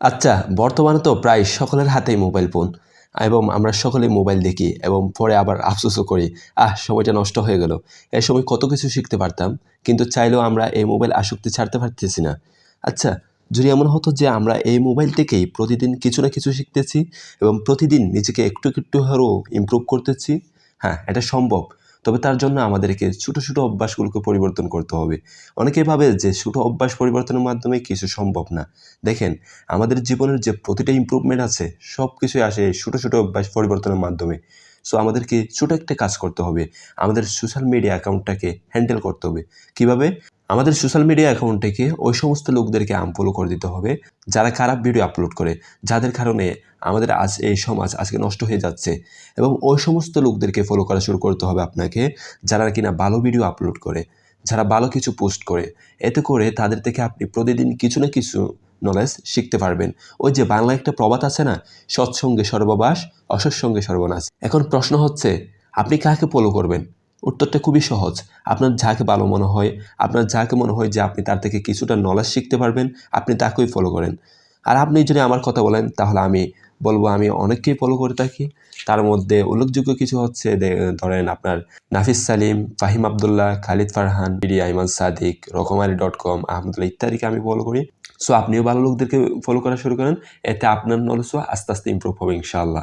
আচ্ছা, বর্তমানে তো প্রায় সকলের হাতেই মোবাইল ফোন এবং আমরা সকলেই মোবাইল দেখি এবং পরে আবার আফসোসও করি, সময়টা নষ্ট হয়ে গেল। এ সময় কত কিছু শিখতে পারতাম, কিন্তু চাইলেও আমরা এই মোবাইল আসক্তি ছাড়তে পারতেছি না। আচ্ছা, যদি এমন হতো যে আমরা এই মোবাইল থেকেই প্রতিদিন কিছু না কিছু শিখতেছি এবং প্রতিদিন নিজেকে একটু, একটু হলেও ইমপ্রুভ করতেছি। হ্যাঁ, এটা সম্ভব। তবে তার জন্য আমাদেরকে ছোট, ছোট অভ্যাসগুলোকে পরিবর্তন করতে হবে। অনেকেই ভাবে যে ছোট অভ্যাস পরিবর্তনের মাধ্যমে কিছু সম্ভব না। দেখেন, আমাদের জীবনের যে প্রতিটা ইমপ্রুভমেন্ট আছে সব কিছুই আসে এই ছোটো ছোটো অভ্যাস পরিবর্তনের মাধ্যমে। সো আমাদেরকে ছোটো একটা কাজ করতে হবে, আমাদের সোশ্যাল মিডিয়া অ্যাকাউন্টটাকে হ্যান্ডেল করতে হবে। কিভাবে? আমাদের সোশ্যাল মিডিয়া অ্যাকাউন্ট থেকে ওই সমস্ত লোকদেরকে আনফলো করে দিতে হবে যারা খারাপ ভিডিও আপলোড করে, যাদের কারণে আমাদের আজ এই সমাজ আজকে নষ্ট হয়ে যাচ্ছে। এবং ওই সমস্ত লোকদেরকে ফলো করা শুরু করতে হবে আপনাকে যারা কিনা ভালো ভিডিও আপলোড করে, যারা ভালো কিছু পোস্ট করে। এতে করে তাদের থেকে আপনি প্রতিদিন কিছু না কিছু নলেজ শিখতে পারবেন। ওই যে বাংলায় একটা প্রবাদ আছে না, সৎসঙ্গে সর্ববাস, অসৎসঙ্গে সর্বনাশ। এখন প্রশ্ন হচ্ছে, আপনি কাকে ফলো করবেন? উত্তরটা খুবই সহজ। আপনার যাকে ভালো মনে হয়, আপনার যাকে মনে হয় যে আপনি তার থেকে কিছুটা নলেজ শিখতে পারবেন, আপনি তাকেই ফলো করেন। আর আপনি যদি আমার কথা বলেন তাহলে আমি বলবো আমি অনেককেই ফলো করে থাকি। তার মধ্যে উল্লেখযোগ্য কিছু হচ্ছে ধরেন আপনার নাফিস সালিম, ফাহিম আবদুল্লাহ, খালিদ ফারহান, মিডিয়া ইমান সাদিক, রকমারি.com, আহমদুল্লাহ ইত্যাদিকে আমি ফলো করি। সো আপনিও ভালো লোকদেরকে ফলো করা শুরু করেন। এতে আপনার নলেজও আস্তে আস্তে ইমপ্রুভ হবে ইনশাআল্লাহ।